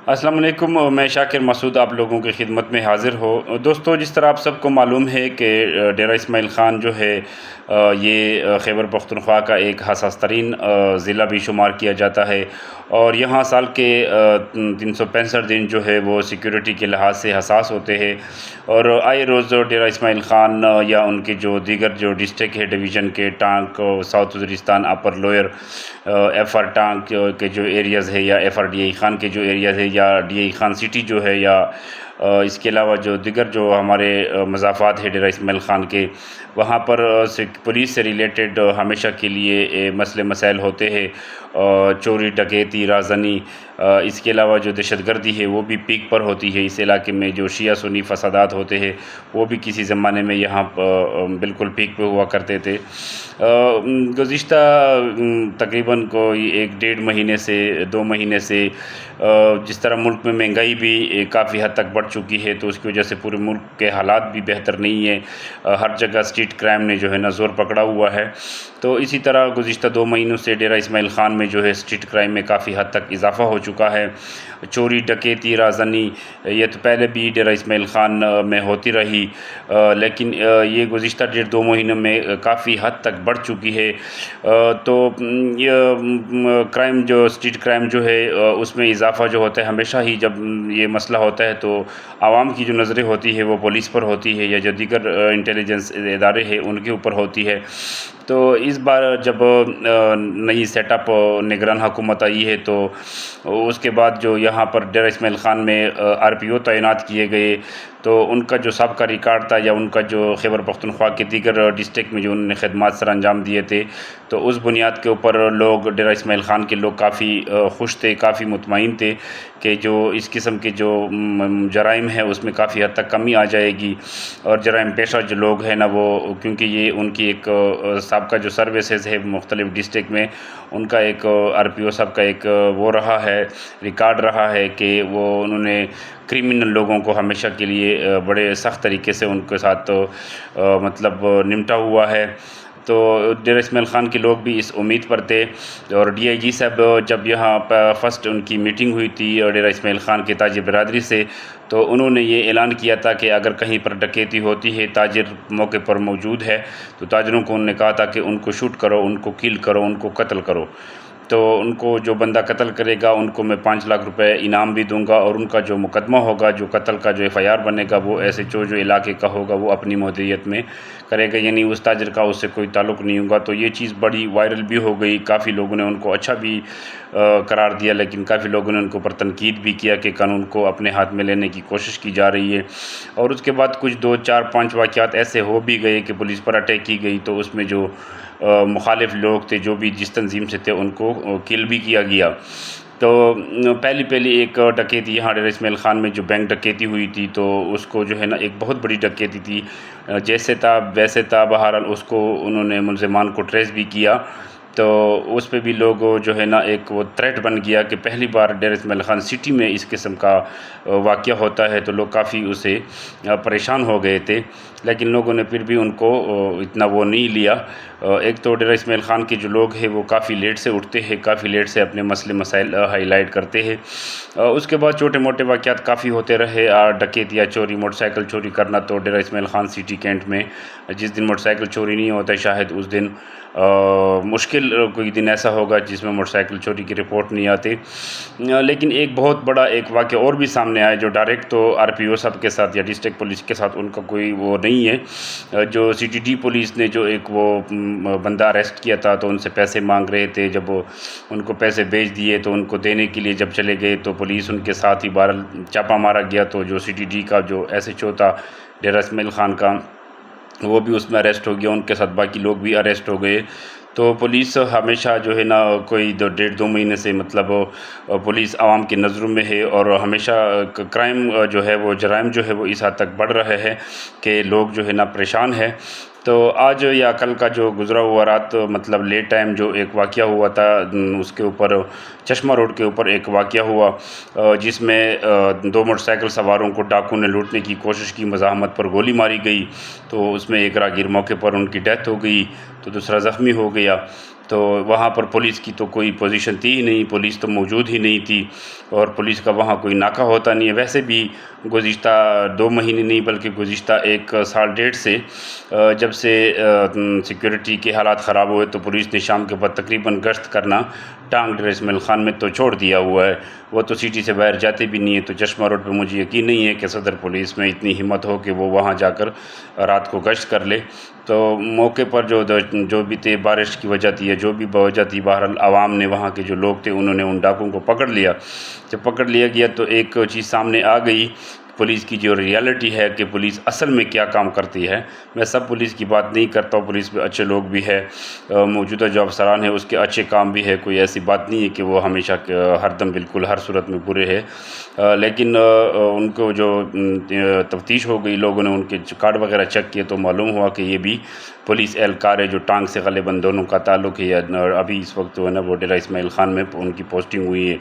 السلام علیکم، میں شاکر مسعود آپ لوگوں کی خدمت میں حاضر ہو دوستو، جس طرح آپ سب کو معلوم ہے کہ ڈیرہ اسماعیل خان جو ہے یہ خیبر پختونخوا کا ایک حساس ترین ضلع بھی شمار کیا جاتا ہے، اور یہاں سال کے 365 دن جو ہے وہ سیکیورٹی کے لحاظ سے حساس ہوتے ہیں، اور آئے روز ڈیرہ اسماعیل خان یا ان کے جو دیگر جو ڈسٹرکٹ ہے ڈویژن کے Tank south Waziristan upper lower F R Tank کے جو ایریاز ہے، یا F R D I Khan کے جو ایریاز ہے، یا ڈی آئی خان سٹی جو ہے، یا اس کے علاوہ جو دیگر جو ہمارے مضافات ہے ڈیرہ اسماعیل خان کے، وہاں پر پولیس سے ریلیٹڈ ہمیشہ کے لیے مسئلے مسائل ہوتے ہیں، چوری ڈکیتی رازنی، اس کے علاوہ جو دہشت گردی ہے وہ بھی پیک پر ہوتی ہے۔ اس علاقے میں جو شیعہ سنی فسادات ہوتے ہیں وہ بھی کسی زمانے میں یہاں بالکل پیک پہ ہوا کرتے تھے۔ گزشتہ تقریباً کوئی 1.5 مہینے سے 2 مہینے سے جس طرح ملک میں مہنگائی بھی کافی حد تک بڑھ چکی ہے، تو اس کی وجہ سے پورے ملک کے حالات بھی بہتر نہیں ہیں، ہر جگہ اسٹریٹ کرائم نے جو ہے نا زور پکڑا ہوا ہے۔ تو اسی طرح گزشتہ 2 مہینوں سے ڈیرہ اسماعیل خان میں جو ہے اسٹریٹ کرائم میں کافی حد تک اضافہ ہو چکا ہے۔ چوری ڈکیتی رازنی یہ تو پہلے بھی ڈیرہ اسماعیل خان میں ہوتی رہی، لیکن یہ گزشتہ 1.5-2 مہینوں میں کافی حد تک بڑھ چکی ہے۔ تو یہ کرائم جو اسٹریٹ کرائم جو ہے اس میں اضافہ جو ہوتا ہے، ہمیشہ ہی جب یہ مسئلہ ہوتا ہے تو عوام کی جو نظریں ہوتی ہے وہ پولیس پر ہوتی ہے، یا جو دیگر انٹیلیجنس ادارے ہیں ان کے اوپر ہوتی ہے۔ تو اس بار جب نئی سیٹ اپ نگران حکومت آئی ہے، تو اس کے بعد جو یہاں پر ڈیرہ اسماعیل خان میں آر پی او تعینات کیے گئے، تو ان کا جو سابقہ ریکارڈ تھا، یا ان کا جو خیبر پختونخوا کے دیگر ڈسٹرکٹ میں جو انہوں نے خدمات سر انجام دیے تھے، تو اس بنیاد کے اوپر لوگ ڈیرہ اسماعیل خان کے لوگ کافی خوش تھے، کافی مطمئن تھے کہ جو اس قسم کے جو جرائم ہیں اس میں کافی حد تک کمی آ جائے گی، اور جرائم پیشہ جو لوگ ہیں نا وہ، کیونکہ یہ ان کی ایک سابقہ جو سروسز ہے مختلف ڈسٹرکٹ میں، ان کا ایک آر پی او صاحب کا ایک وہ رہا ہے، ریکارڈ رہا ہے کہ وہ انہوں نے کرمنل لوگوں کو ہمیشہ کے لیے بڑے سخت طریقے سے ان کے ساتھ مطلب نمٹا ہوا ہے۔ تو ڈیرہ اسماعیل خان کے لوگ بھی اس امید پر تھے، اور ڈی آئی جی صاحب جب یہاں فرسٹ ان کی میٹنگ ہوئی تھی ڈیرہ اسماعیل خان کے تاجر برادری سے، تو انہوں نے یہ اعلان کیا تھا کہ اگر کہیں پر ڈکیتی ہوتی ہے، تاجر موقع پر موجود ہے، تو تاجروں کو انہوں نے کہا تھا کہ ان کو شوٹ کرو، ان کو کل کرو، ان کو قتل کرو۔ تو ان کو جو بندہ قتل کرے گا ان کو میں 5 لاکھ روپے انعام بھی دوں گا، اور ان کا جو مقدمہ ہوگا، جو قتل کا جو ایف آئی آر بنے گا، وہ ایسے جو علاقے کا ہوگا وہ اپنی مدیریت میں کرے گا، یعنی اس تاجر کا اس سے کوئی تعلق نہیں ہوگا۔ تو یہ چیز بڑی وائرل بھی ہو گئی، کافی لوگوں نے ان کو اچھا بھی قرار دیا، لیکن کافی لوگوں نے ان کو پر تنقید بھی کیا کہ قانون کو اپنے ہاتھ میں لینے کی کوشش کی جا رہی ہے۔ اور اس کے بعد کچھ 2-4-5 واقعات ایسے ہو بھی گئے کہ پولیس پر اٹیک کی گئی، تو اس میں جو مخالف لوگ تھے، جو بھی جس تنظیم سے تھے، ان کو کل بھی کیا گیا۔ تو پہلی ایک ڈکیتی یہاں ڈیرہ اسماعیل خان میں جو بینک ڈکیتی ہوئی تھی، تو اس کو جو ہے نا ایک بہت بڑی ڈکیتی تھی، جیسے تھا ویسے تھا، بہرحال اس کو انہوں نے ملزمان کو ٹریس بھی کیا۔ تو اس پہ بھی لوگ جو ہے نا ایک وہ تھریٹ بن گیا کہ پہلی بار ڈیرہ اسماعیل خان سٹی میں اس قسم کا واقعہ ہوتا ہے، تو لوگ کافی اسے پریشان ہو گئے تھے، لیکن لوگوں نے پھر بھی ان کو اتنا وہ نہیں لیا۔ ایک تو ڈیرہ اسماعیل خان کے جو لوگ ہیں وہ کافی لیٹ سے اٹھتے ہیں، کافی لیٹ سے اپنے مسئلے مسائل ہائی لائٹ کرتے ہیں۔ اس کے بعد چھوٹے موٹے واقعات کافی ہوتے رہے، ڈکیتی یا چوری، موٹر سائیکل چوری کرنا، تو ڈیرہ اسماعیل خان سٹی کینٹ میں جس دن موٹر سائیکل چوری نہیں ہوتا ہے، شاید اس دن مشکل کوئی دن ایسا ہوگا جس میں موٹر سائیکل چوری کی رپورٹ نہیں آتی۔ لیکن ایک بہت بڑا ایک واقعہ اور بھی سامنے آیا، جو ڈائریکٹ تو آر پی او صاحب کے ساتھ یا ڈسٹرکٹ پولیس کے ساتھ ان کا کوئی وہ نہیں ہے، جو سی ٹی ڈی پولیس نے جو ایک وہ بندہ اریسٹ کیا تھا، تو ان سے پیسے مانگ رہے تھے، جب ان کو پیسے بھیج دیے تو ان کو دینے کے لیے جب چلے گئے، تو پولیس ان کے ساتھ ہی بہرحال چھاپا مارا گیا، تو جو سی ٹی ڈی کا جو ایس ایچ او تھا ڈیرہ اسماعیل خان کا، وہ بھی اس میں اریسٹ ہو گیا، ان کے ساتھ باقی لوگ بھی اریسٹ ہو گئے۔ تو پولیس ہمیشہ جو ہے نا کوئی 1.5-2 مہینے سے مطلب پولیس عوام کی نظروں میں ہے، اور ہمیشہ کرائم جو ہے وہ جرائم جو ہے وہ اس حد تک بڑھ رہے ہیں کہ لوگ جو ہے نا پریشان ہے۔ تو آج یا کل کا جو گزرا ہوا رات مطلب لیٹ ٹائم جو ایک واقعہ ہوا تھا، اس کے اوپر چشمہ روڈ کے اوپر ایک واقعہ ہوا، جس میں 2 موٹر سائیکل سواروں کو ڈاکو نے لوٹنے کی کوشش کی، مزاحمت پر گولی ماری گئی، تو اس میں ایک راہگیر موقع پر ان کی ڈیتھ ہو گئی، تو دوسرا زخمی ہو گیا۔ تو وہاں پر پولیس کی تو کوئی پوزیشن تھی ہی نہیں، پولیس تو موجود ہی نہیں تھی، اور پولیس کا وہاں کوئی ناکہ ہوتا نہیں ہے۔ ویسے بھی گزشتہ 2 مہینے نہیں بلکہ گزشتہ 1 سال ڈیڑھ سے جب سے سیکیورٹی کے حالات خراب ہوئے تو پولیس نے شام کے بعد تقریباً گشت کرنا ٹانگ ڈیرہ اسماعیل خان میں تو چھوڑ دیا ہوا ہے۔ وہ تو سٹی سے باہر جاتے بھی نہیں ہیں، تو چشمہ روڈ پہ مجھے یقین نہیں ہے کہ صدر پولیس میں اتنی ہمت ہو کہ وہ وہاں جا کر رات کو گشت کر لے۔ تو موقع پر جو بھی تھے، بارش کی وجہ تھی یا جو بھی وجہ تھی، بہرحال عوام نے، وہاں کے جو لوگ تھے، انہوں نے ان ڈاکوؤں کو پکڑ لیا۔ جب پکڑ لیا گیا تو ایک چیز سامنے آ گئی، پولیس کی جو ریالٹی ہے کہ پولیس اصل میں کیا کام کرتی ہے۔ میں سب پولیس کی بات نہیں کرتا ہوں، پولیس میں اچھے لوگ بھی ہے، موجودہ جو افسران ہیں اس کے اچھے کام بھی ہے، کوئی ایسی بات نہیں ہے کہ وہ ہمیشہ ہر دم بالکل ہر صورت میں برے ہے، لیکن ان کو جو تفتیش ہو گئی، لوگوں نے ان کے کارڈ وغیرہ چیک کیے تو معلوم ہوا کہ یہ بھی پولیس اہلکار ہے، جو ٹانگ سے غالباً دونوں کا تعلق ہے، ابھی اس وقت جو ہے نا وہ ڈیرہ اسماعیل خان میں ان کی پوسٹنگ ہوئی ہے۔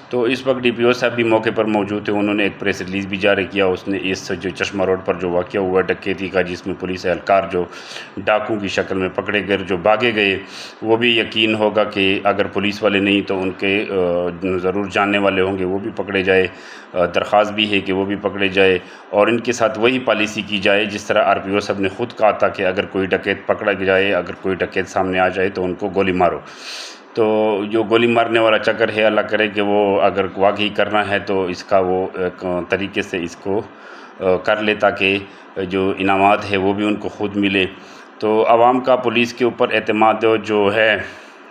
تو اس وقت ڈی پی او صاحب بھی موقع پر موجود تھے، انہوں نے ایک پریس ریلیز بھی جاری کیا۔ اس نے اس جو چشمہ روڈ پر جو واقعہ ہوا ڈکیتی کا، جس میں پولیس اہلکار جو ڈاکو کی شکل میں پکڑے گئے، جو بھاگے گئے، وہ بھی یقین ہوگا کہ اگر پولیس والے نہیں تو ان کے ضرور جاننے والے ہوں گے، وہ بھی پکڑے جائے۔ درخواست بھی ہے کہ وہ بھی پکڑے جائے، اور ان کے ساتھ وہی پالیسی کی جائے جس طرح آر پی او صاحب نے خود کہا تھا کہ اگر کوئی ڈکیت پکڑا جائے، اگر کوئی ڈکیت سامنے آ جائے تو ان کو گولی مارو۔ تو جو گولی مارنے والا چکر ہے، اللہ کرے کہ وہ اگر واقعی کرنا ہے تو اس کا وہ ایک طریقے سے اس کو کر لے، تاکہ جو انعامات ہے وہ بھی ان کو خود ملے۔ تو عوام کا پولیس کے اوپر اعتماد جو ہے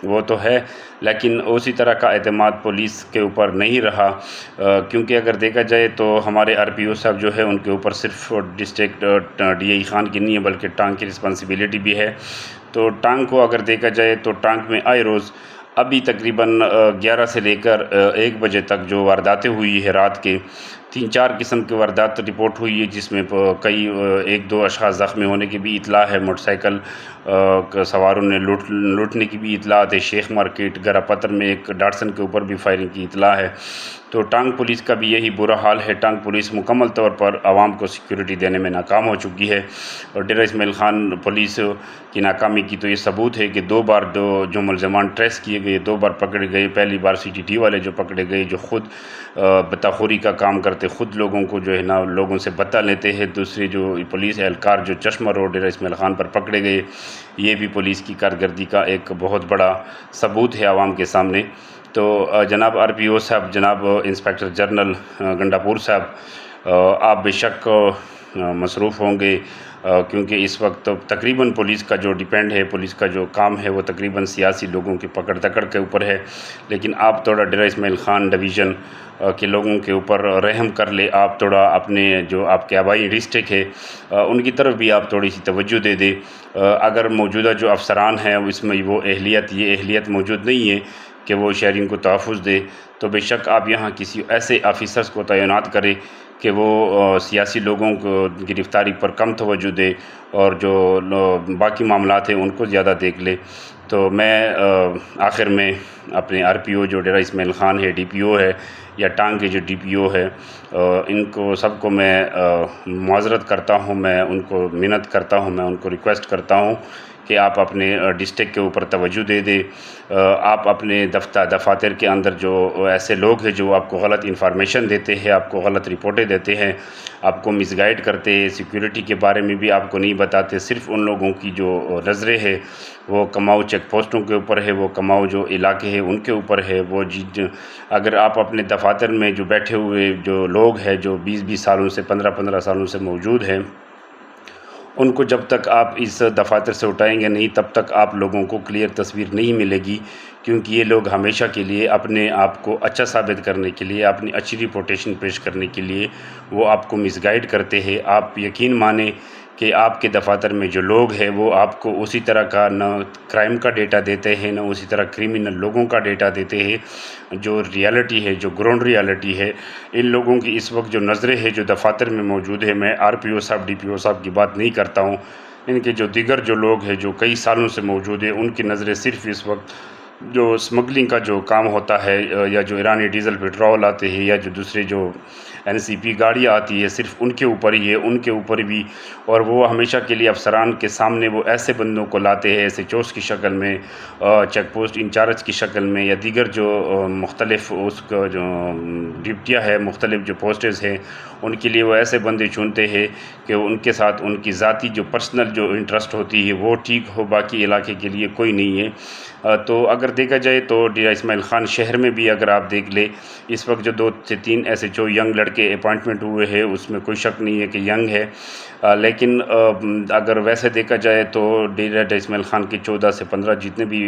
وہ تو ہے، لیکن اسی طرح کا اعتماد پولیس کے اوپر نہیں رہا، کیونکہ اگر دیکھا جائے تو ہمارے آر پی او صاحب جو ہے ان کے اوپر صرف ڈسٹرکٹ ڈی آئی خان کی نہیں ہے بلکہ ٹانگ کی رسپانسبلٹی بھی ہے۔ تو ٹانگ کو اگر دیکھا جائے تو ٹانگ میں آئے روز ابھی تقریباً 11 سے لے کر 1 بجے تک جو وارداتیں ہوئی ہے، رات کے 3-4 قسم کی واردات رپورٹ ہوئی ہے، جس میں کئی 1-2 اشخاص زخمی ہونے کی بھی اطلاع ہے، موٹر سائیکل سواروں نے لوٹنے کی بھی اطلاع ہے، شیخ مارکیٹ گرا پتر میں ایک ڈاٹسن کے اوپر بھی فائرنگ کی اطلاع ہے۔ تو ٹانگ پولیس کا بھی یہی برا حال ہے، ٹانگ پولیس مکمل طور پر عوام کو سیکیورٹی دینے میں ناکام ہو چکی ہے، اور ڈیرہ اسماعیل خان پولیس کی ناکامی کی تو یہ ثبوت ہے کہ 2 بار جو ملزمان ٹریس کیے گئے، 2 بار پکڑے گئے۔ پہلی بار سی ٹی ٹی والے جو پکڑے گئے، جو خود بتاخوری کا کام کرتے، خود لوگوں کو جو ہے نا لوگوں سے بتا لیتے ہیں۔ دوسرے جو پولیس اہلکار جو چشمہ روڈ ڈیرہ اسماعیل خان پر پکڑے گئے، یہ بھی پولیس کی کارکردگی کا ایک بہت بڑا ثبوت ہے عوام کے سامنے۔ تو جناب آر پی او صاحب، جناب انسپیکٹر جنرل گنڈاپور صاحب، آپ بے شک مصروف ہوں گے، کیونکہ اس وقت تقریباً پولیس کا جو ڈیپینڈ ہے، پولیس کا جو کام ہے وہ تقریباً سیاسی لوگوں کی پکڑ دکڑ کے اوپر ہے، لیکن آپ تھوڑا ڈیرہ اسماعیل خان ڈویژن کے لوگوں کے اوپر رحم کر لے، آپ تھوڑا اپنے جو آپ کے آبائی ڈسٹرکٹ ہے ان کی طرف بھی آپ تھوڑی سی توجہ دے دیں۔ اگر موجودہ جو افسران ہیں اس میں وہ یہ اہلیت موجود نہیں ہے کہ وہ شہریوں کو تحفظ دے، تو بے شک آپ یہاں کسی ایسے آفیسرز کو تعینات کریں کہ وہ سیاسی لوگوں کو گرفتاری پر کم توجہ دے، اور جو باقی معاملات ہیں ان کو زیادہ دیکھ لے۔ تو میں آخر میں اپنے آر پی او جو ڈیرہ اسماعیل خان ہے، ڈی پی او ہے، یا ٹانگ کے جو ڈی پی او ہے، ان کو سب کو میں معذرت کرتا ہوں، میں ان کو منت کرتا ہوں، میں ان کو ریکویسٹ کرتا ہوں کہ آپ اپنے ڈسٹرکٹ کے اوپر توجہ دے دیں۔ آپ اپنے دفاتر کے اندر جو ایسے لوگ ہیں جو آپ کو غلط انفارمیشن دیتے ہیں، آپ کو غلط رپورٹیں دیتے ہیں، آپ کو مس گائیڈ کرتے ہیں، سیکیورٹی کے بارے میں بھی آپ کو نہیں بتاتے، صرف ان لوگوں کی جو نظریں ہے وہ کماؤ چیک پوسٹوں کے اوپر ہے، وہ کماؤ جو علاقے ہیں ان کے اوپر ہے۔ وہ اگر آپ اپنے دفاتر میں جو بیٹھے ہوئے جو لوگ ہیں، جو 20 سالوں سے 15 سالوں سے موجود ہیں، ان کو جب تک آپ اس دفاتر سے اٹھائیں گے نہیں، تب تک آپ لوگوں کو کلیئر تصویر نہیں ملے گی، کیونکہ یہ لوگ ہمیشہ کے لیے اپنے آپ کو اچھا ثابت کرنے کے لیے، اپنی اچھی رپوٹیشن پیش کرنے کے لیے وہ آپ کو مس گائیڈ کرتے ہیں۔ آپ یقین مانیں کہ آپ کے دفاتر میں جو لوگ ہیں وہ آپ کو اسی طرح کا نہ کرائم کا ڈیٹا دیتے ہیں، نہ اسی طرح کرمنل لوگوں کا ڈیٹا دیتے ہیں۔ جو ریالٹی ہے، جو گراؤنڈ ریالٹی ہے، ان لوگوں کی اس وقت جو نظریں ہیں جو دفاتر میں موجود ہے، میں آر پی او صاحب، ڈی پی او صاحب کی بات نہیں کرتا ہوں، ان کے جو دیگر جو لوگ ہیں جو کئی سالوں سے موجود ہیں، ان کی نظریں صرف اس وقت جو اسمگلنگ کا جو کام ہوتا ہے یا جو ایرانی ڈیزل پٹرول آتے ہیں یا جو دوسرے جو NCP گاڑیاں آتی ہے صرف ان کے اوپر ہی ہے، ان کے اوپر بھی، اور وہ ہمیشہ کے لیے افسران کے سامنے وہ ایسے بندوں کو لاتے ہیں ایسے چوس کی شکل میں، چیک پوسٹ انچارج کی شکل میں، یا دیگر جو مختلف اس کا جو ڈپٹیاں ہے، مختلف جو پوسٹز ہیں، ان کے لیے وہ ایسے بندے چنتے ہیں کہ ان کے ساتھ ان کی ذاتی جو پرسنل جو انٹرسٹ ہوتی ہے وہ ٹھیک ہو، باقی علاقے کے لیے کوئی نہیں ہے۔ تو اگر دیکھا جائے تو ڈیرہ اسماعیل خان شہر میں بھی اگر آپ دیکھ لیں، اس وقت جو 2 سے 3 ایسے جو ینگ لڑکے اپوائنٹمنٹ ہوئے ہیں اس میں کوئی شک نہیں ہے کہ ینگ ہے، لیکن اگر ویسے دیکھا جائے تو ڈیرہ اسماعیل خان کے 14 سے 15 جتنے بھی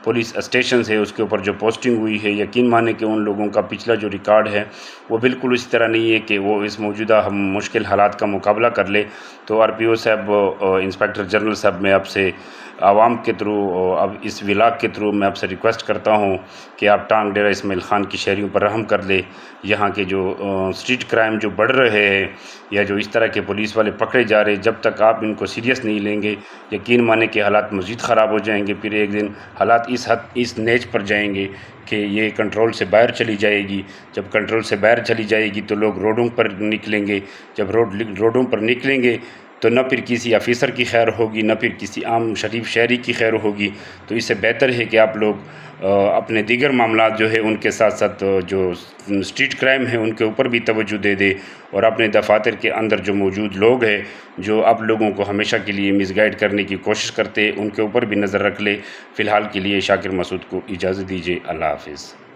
پولیس اسٹیشنز ہیں اس کے اوپر جو پوسٹنگ ہوئی ہے، یقین مانے کہ ان لوگوں کا پچھلا جو ریکارڈ ہے وہ بالکل اس طرح نہیں ہے کہ وہ اس موجودہ ہم مشکل حالات کا مقابلہ کر لے۔ تو RPO صاحب، انسپیکٹر جنرل صاحب، میں آپ سے عوام کے تھرو، اب اس ولاگ کے تھرو میں آپ سے ریکویسٹ کرتا ہوں کہ آپ ٹانگ ڈیرہ اسماعیل خان کی شہریوں پر رحم کر لیں۔ یہاں کے جو اسٹریٹ کرائم جو بڑھ رہے ہیں یا جو اس طرح کے پولیس والے پکڑے جا رہے ہیں، جب تک آپ ان کو سیریس نہیں لیں گے، یقین مانے کہ حالات مزید خراب ہو جائیں گے۔ پھر ایک دن حالات اس نیچ پر جائیں گے کہ یہ کنٹرول سے باہر چلی جائے گی۔ جب کنٹرول سے باہر چلی جائے گی تو لوگ روڈوں پر نکلیں گے، جب روڈوں پر نکلیں گے تو نہ پھر کسی آفیسر کی خیر ہوگی، نہ پھر کسی عام شریف شہری کی خیر ہوگی۔ تو اس سے بہتر ہے کہ آپ لوگ اپنے دیگر معاملات جو ہے ان کے ساتھ ساتھ جو اسٹریٹ کرائم ہے ان کے اوپر بھی توجہ دے دے، اور اپنے دفاتر کے اندر جو موجود لوگ ہیں جو آپ لوگوں کو ہمیشہ کے لیے مس گائیڈ کرنے کی کوشش کرتے ہیں ان کے اوپر بھی نظر رکھ لے۔ فی الحال کے لیے شاکر مسعود کو اجازت دیجیے، اللہ حافظ۔